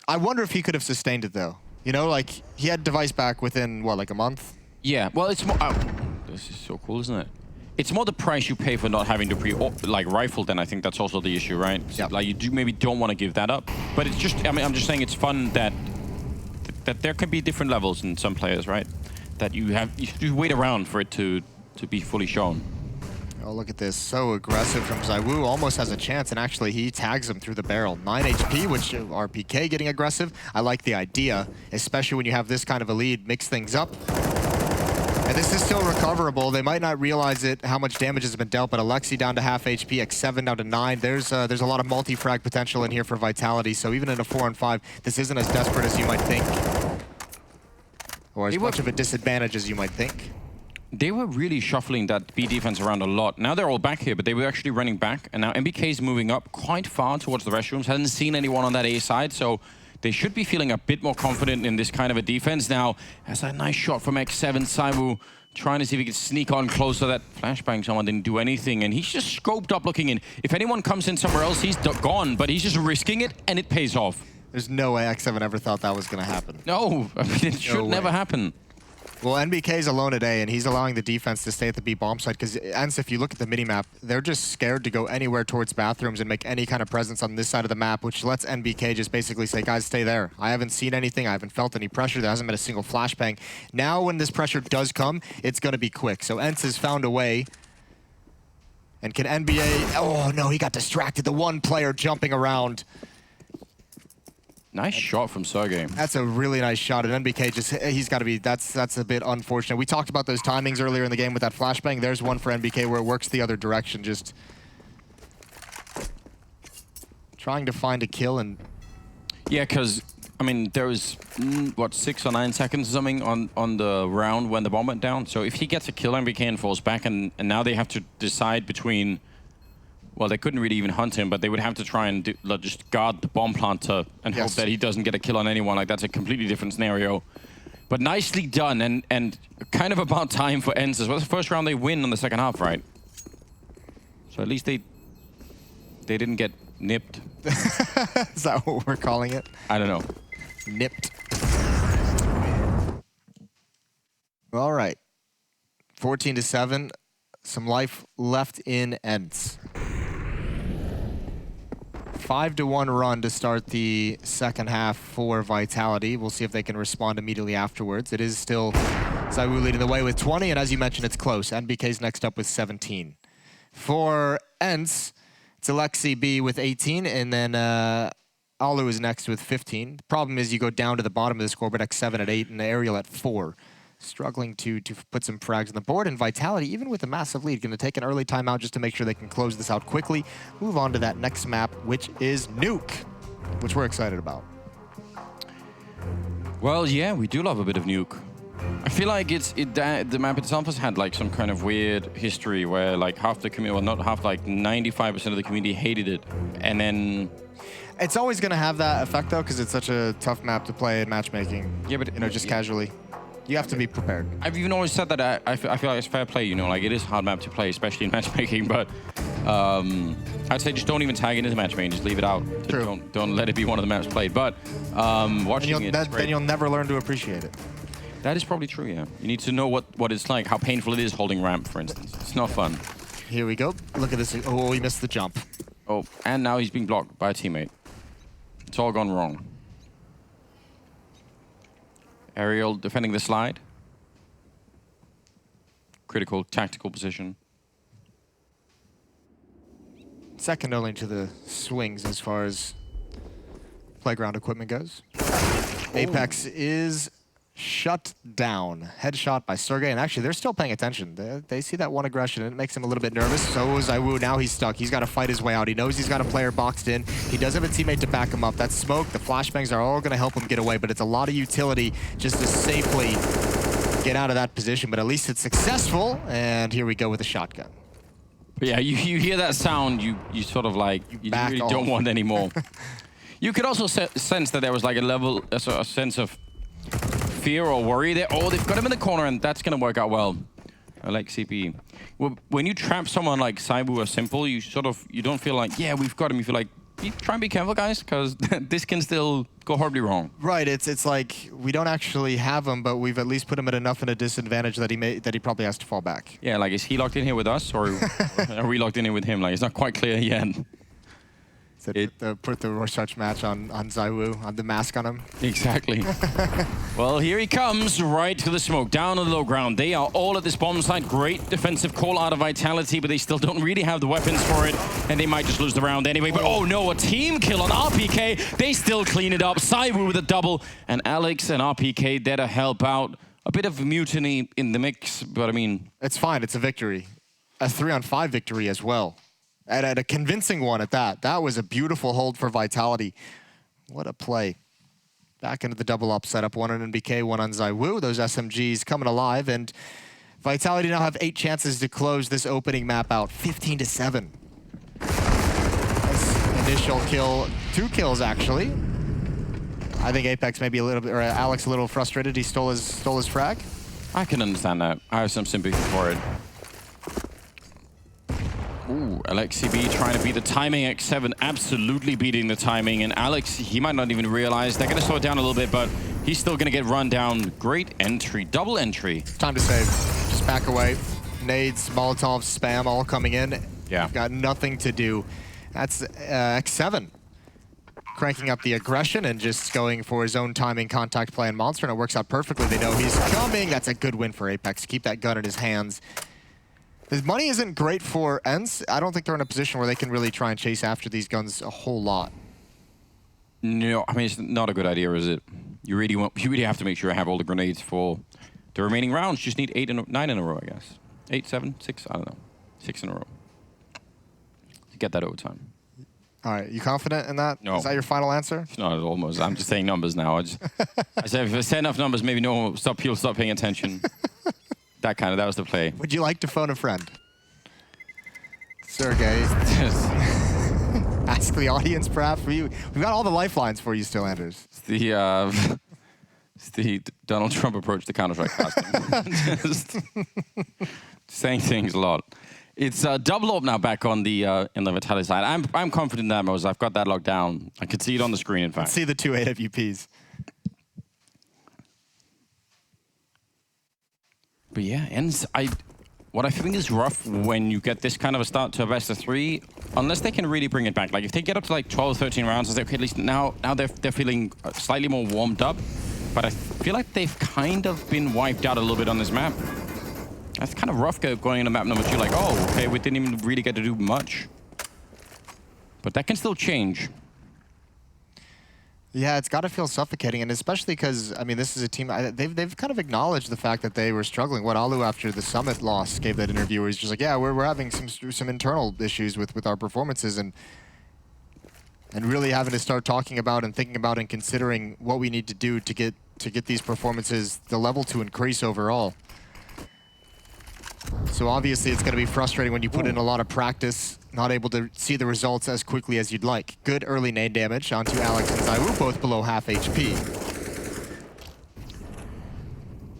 Speaker 2: I wonder if he could have sustained it, though. You know, like, he had device back within, what, like a month?
Speaker 1: Yeah, well, it's more... Oh, this is so cool, isn't it? It's more the price you pay for not having Dupree like rifled, and I think that's also the issue, right?
Speaker 2: Yeah.
Speaker 1: Like you maybe don't want to give that up, but it's just, I mean, I'm just saying it's fun that there can be different levels in some players, right? That you wait around for it to be fully shown.
Speaker 2: Oh, look at this. So aggressive from Zaiwu. Almost has a chance, and actually he tags him through the barrel. 9 HP, which RPK getting aggressive. I like the idea, especially when you have this kind of a lead. Mix things up. And this is still recoverable. They might not realize it, how much damage has been dealt, but Alexi down to half HP, X7 down to 9. There's a lot of multi-frag potential in here for Vitality, so even in a 4-on-5, this isn't as desperate as you might think. Or as much of a disadvantage as you might think.
Speaker 1: They were really shuffling that B defense around a lot. Now they're all back here, but they were actually running back, and now NBK is moving up quite far towards the restrooms. Hasn't seen anyone on that A side, so they should be feeling a bit more confident in this kind of a defense. Now, that's a nice shot from X7. Saiwu trying to see if he could sneak on closer. That flashbang, someone didn't do anything, and he's just scoped up looking in. If anyone comes in somewhere else, he's gone, but he's just risking it, and it pays off.
Speaker 2: There's no way X7 ever thought that was going to happen.
Speaker 1: No, I mean, it should never happen.
Speaker 2: Well, NBK's alone at A, and he's allowing the defense to stay at the B bomb site, because ENCE, if you look at the minimap, they're just scared to go anywhere towards bathrooms and make any kind of presence on this side of the map, which lets NBK just basically say, guys, stay there. I haven't seen anything. I haven't felt any pressure. There hasn't been a single flashbang. Now, when this pressure does come, it's going to be quick. So ENCE has found a way. And can NBA... Oh, no, he got distracted. The one player jumping around.
Speaker 1: Nice shot from Sergey.
Speaker 2: That's a really nice shot. And NBK just, he's got to be, that's a bit unfortunate. We talked about those timings earlier in the game with that flashbang. There's one for NBK where it works the other direction, just trying to find a kill. And
Speaker 1: yeah, because, I mean, there was, what, 6 or 9 seconds or something on the round when the bomb went down. So if he gets a kill, NBK and falls back, and now they have to decide between... Well, they couldn't really even hunt him, but they would have to try and just guard the bomb planter and hope that he doesn't get a kill on anyone. Like, that's a completely different scenario. But nicely done, and kind of about time for ENCE as well. The first round they win on the second half, right? So at least they didn't get nipped.
Speaker 2: Is that what we're calling it?
Speaker 1: I don't know.
Speaker 2: Nipped. All right. 14-7. Some life left in ENCE. 5-1 run to start the second half for Vitality. We'll see if they can respond immediately afterwards. It is still ZywOo leading the way with 20, and as you mentioned, it's close. NBK's next up with 17. For ENCE, it's Alexi B with 18, and then Alu is next with 15. The problem is you go down to the bottom of the scoreboard, X7 at 8, and Ariel at 4. Struggling to put some frags on the board, and Vitality, even with a massive lead, going to take an early timeout just to make sure they can close this out quickly. Move on to that next map, which is Nuke, which we're excited about.
Speaker 1: Well, yeah, we do love a bit of Nuke. I feel like the map itself has had like some kind of weird history where like half the community, well, not half, like 95% of the community hated it, and then...
Speaker 2: It's always going to have that effect though, because it's such a tough map to play in matchmaking.
Speaker 1: Yeah, but
Speaker 2: you know, just casually. You have to be prepared.
Speaker 1: I've even always said that I feel like it's fair play, you know, like it is a hard map to play, especially in matchmaking, but I'd say just don't even tag it into matchmaking, just leave it out.
Speaker 2: True.
Speaker 1: Don't let it be one of the maps played, but watching it,
Speaker 2: then you'll never learn to appreciate it.
Speaker 1: That is probably true, yeah. You need to know what it's like, how painful it is holding ramp, for instance. It's not fun.
Speaker 2: Here we go. Look at this. Oh, he missed the jump.
Speaker 1: Oh, and now he's being blocked by a teammate. It's all gone wrong. Ariel defending the slide. Critical tactical position.
Speaker 2: Second only to the swings as far as playground equipment goes. Apex is shut down. Headshot by Sergey, and actually they're still paying attention. They see that one aggression, and it makes him a little bit nervous. So is ZywOo. Now he's stuck. He's got to fight his way out. He knows he's got a player boxed in. He does have a teammate to back him up. That smoke, the flashbangs are all going to help him get away, but it's a lot of utility just to safely get out of that position. But at least it's successful, and here we go with a shotgun.
Speaker 1: But yeah, you hear that sound, you sort of like, you really don't want any more. You could also sense that there was like a sense of fear or worry there. Oh, they've got him in the corner, and that's going to work out well. I like CP. When you trap someone like ZywOo or Simple, you don't feel like, yeah, we've got him. You feel like, try and be careful, guys, because this can still go horribly wrong. Right,
Speaker 2: it's like we don't actually have him, but we've at least put him at enough in a disadvantage that he probably has to fall back.
Speaker 1: Yeah, like, is he locked in here with us, or are we locked in here with him? Like, it's not quite clear yet.
Speaker 2: Put the Rorschach match on ZywOo, on the mask on him.
Speaker 1: Exactly. Well, here he comes, right to the smoke, down on the low ground. They are all at this bomb site. Great defensive call out of Vitality, but they still don't really have the weapons for it, and they might just lose the round anyway. But oh no, a team kill on RPK. They still clean it up. ZywOo with a double, and Alex and RPK there to help out. A bit of mutiny in the mix, but I mean...
Speaker 2: It's fine, it's a victory. A 3-on-5 victory as well. At a convincing one at that. That was a beautiful hold for Vitality. What a play. Back into the double up setup. One on NBK, one on ZywOo. Those SMGs coming alive, and Vitality now have 8 chances to close this opening map out. 15-7. Nice initial kill. 2 kills, actually. I think Apex maybe a little bit, or Alex a little frustrated. He stole his frag.
Speaker 1: I can understand that. I have some sympathy for it. Ooh, Alexi trying to beat the timing. X7 absolutely beating the timing. And Alex, he might not even realize. They're going to slow it down a little bit, but he's still going to get run down. Great entry. Double entry.
Speaker 2: Time to save. Just back away. Nades, Molotovs, spam all coming in.
Speaker 1: Yeah.
Speaker 2: Got nothing to do. That's X7 cranking up the aggression and just going for his own timing contact play on Monster, and it works out perfectly. They know he's coming. That's a good win for Apex. Keep that gun in his hands. His money isn't great for ENCE. I don't think they're in a position where they can really try and chase after these guns a whole lot.
Speaker 1: No, I mean, it's not a good idea, is it? You really have to make sure you have all the grenades for the remaining rounds. Just need 9 in a row, I guess. 8, 7, 6, I don't know. 6 in a row. To get that overtime.
Speaker 2: All right, you confident in that?
Speaker 1: No.
Speaker 2: Is that your final answer?
Speaker 1: Not almost. I'm just saying numbers now. I said if I say enough numbers, maybe no one will stop paying attention. That was the play.
Speaker 2: Would you like to phone a friend? Sergey. Ask the audience, perhaps. We've got all the lifelines for you still, Anders.
Speaker 1: It's the Donald Trump approach to Counter-Strike casting. Just saying things a lot. It's double up now back on the in the Vitality side. I'm confident in that, Moses. I've got that locked down. I can see it on the screen, in fact.
Speaker 2: See the 2 AWPs.
Speaker 1: But yeah, ENCE, what I think is rough when you get this kind of a start to a best of 3, unless they can really bring it back. Like if they get up to like 12, 13 rounds, I say, okay, at least now they're feeling slightly more warmed up. But I feel like they've kind of been wiped out a little bit on this map. That's kind of rough going into map number 2. Like, oh, okay, we didn't even really get to do much. But that can still change.
Speaker 2: Yeah, it's got to feel suffocating, and especially because, I mean, this is a team, they've kind of acknowledged the fact that they were struggling. What Alu, after the Summit loss, gave that interview where he's just like, yeah, we're having some internal issues with our performances, and really having to start talking about and thinking about and considering what we need to do to get these performances, the level to increase overall. So obviously it's going to be frustrating when you put in a lot of practice, not able to see the results as quickly as you'd like. Good early nade damage onto Alex and ZywOo, both below half HP.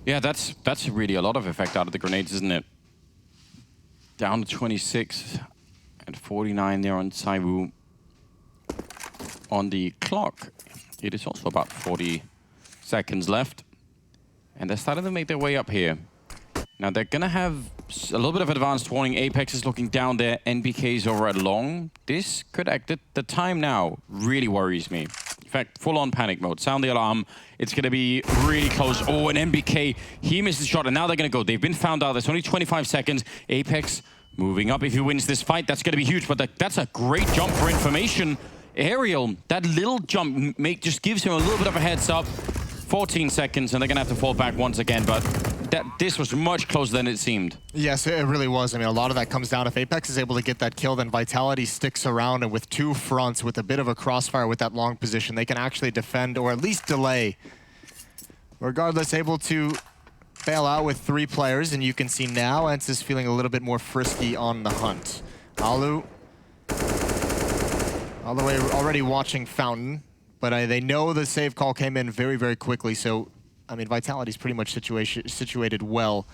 Speaker 1: Yeah, that's really a lot of effect out of the grenades, isn't it? Down to 26 and 49 there on ZywOo. On the clock, it is also about 40 seconds left. And they're starting to make their way up here. Now they're gonna have a little bit of advanced warning. Apex is looking down there. NBK's over at long. This could act. The time now really worries me. In fact, full-on panic mode. Sound the alarm. It's gonna be really close. Oh, and NBK, he missed the shot, and now they're gonna go. They've been found out. There's only 25 seconds. Apex moving up. If he wins this fight, that's gonna be huge. But that's a great jump for information. Aerial, that little jump just gives him a little bit of a heads up. 14 seconds, and they're gonna have to fall back once again, but this was much closer than it seemed.
Speaker 2: Yes, it really was. I mean, a lot of that comes down, if Apex is able to get that kill, then Vitality sticks around, and with 2 fronts, with a bit of a crossfire with that long position, they can actually defend or at least delay. Regardless, able to bail out with 3 players, and you can see now ENCE is feeling a little bit more frisky on the hunt. Alu, all the way already watching Fountain. But they know the save call came in very, very quickly. So, I mean, Vitality's pretty much situated well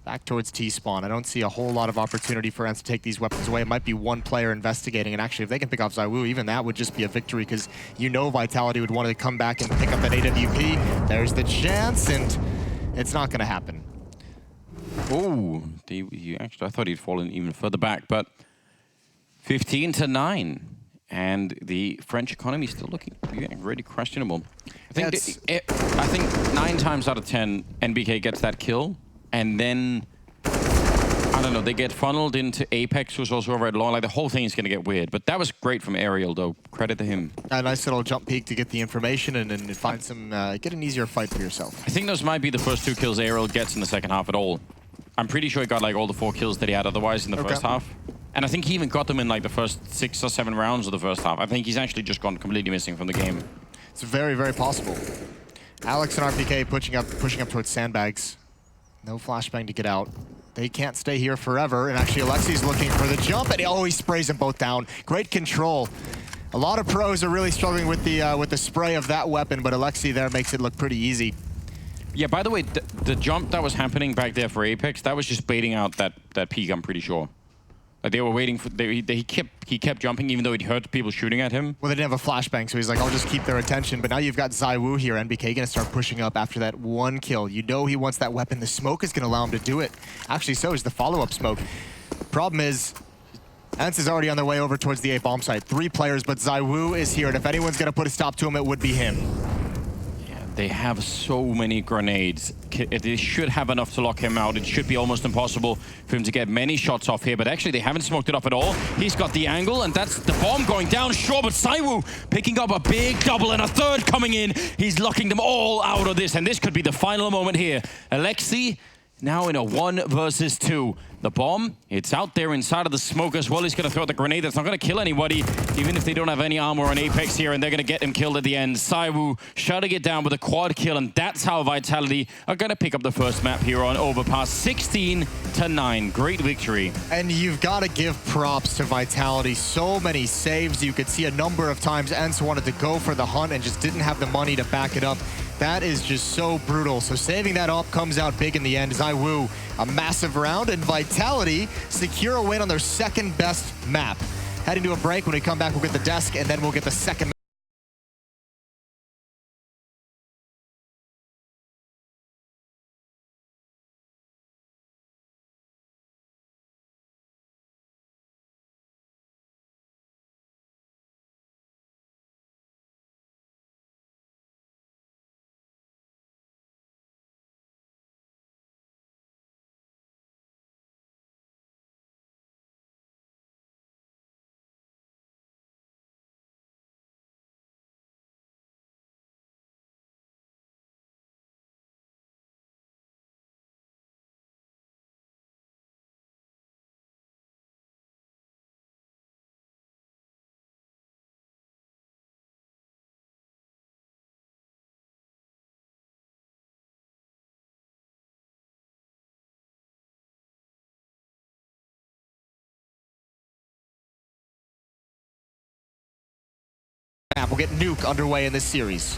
Speaker 2: back towards T-spawn. I don't see a whole lot of opportunity for ENCE to take these weapons away. It might be 1 player investigating. And actually, if they can pick off ZywOo, even that would just be a victory, because you know Vitality would want to come back and pick up that AWP. There's the chance, and it's not going to happen.
Speaker 1: Oh, actually, I thought he'd fallen even further back, but 15-9. And the French economy is still looking really questionable. I think 9 times out of 10, NBK gets that kill, and then, I don't know, they get funneled into Apex, who's also over at long. Like, the whole thing is going to get weird. But that was great from Aerial, though. Credit to him.
Speaker 2: A nice little jump peek to get the information and find some, get an easier fight for yourself.
Speaker 1: I think those might be the first 2 kills Aerial gets in the second half at all. I'm pretty sure he got like all the 4 kills that he had otherwise in the first half. And I think he even got them in like the first 6 or 7 rounds of the first half. I think he's actually just gone completely missing from the game.
Speaker 2: It's very, very possible. Alex and RPK pushing up towards sandbags. No flashbang to get out. They can't stay here forever. And actually, Alexi's looking for the jump, and he sprays them both down. Great control. A lot of pros are really struggling with the spray of that weapon, but Alexi there makes it look pretty easy.
Speaker 1: Yeah, by the way, the jump that was happening back there for Apex, that was just baiting out that peek, I'm pretty sure. Like they were waiting for, he kept jumping even though he'd heard people shooting at him.
Speaker 2: Well, they didn't have a flashbang, so he's like, I'll just keep their attention. But now you've got ZywOo here. NBK gonna start pushing up after that one kill. You know he wants that weapon. The smoke is gonna allow him to do it. Actually, so is the follow-up smoke. Problem is, ENCE is already on their way over towards the A bomb site. 3 players, but ZywOo is here, and if anyone's gonna put a stop to him, it would be him.
Speaker 1: They have so many grenades. They should have enough to lock him out. It should be almost impossible for him to get many shots off here, but actually they haven't smoked it up at all. He's got the angle, and that's the bomb going down, sure, but ZywOo picking up a big double and a third coming in. He's locking them all out of this, and this could be the final moment here. Alexi now in a 1 versus 2. The bomb, it's out there inside of the smoke as well. He's going to throw the grenade. That's not going to kill anybody, even if they don't have any armor on Apex here, and they're going to get him killed at the end. ZywOo shutting it down with a quad kill, and that's how Vitality are going to pick up the first map here on Overpass. 16-9. Great victory.
Speaker 2: And you've got to give props to Vitality. So many saves. You could see a number of times ENCE wanted to go for the hunt and just didn't have the money to back it up. That is just so brutal. So saving that up comes out big in the end. ZywOo, a massive round, and Vitality secure a win on their second best map. Heading to a break. When we come back, we'll get the desk, and then we'll get the second map. We'll get Nuke underway in this series.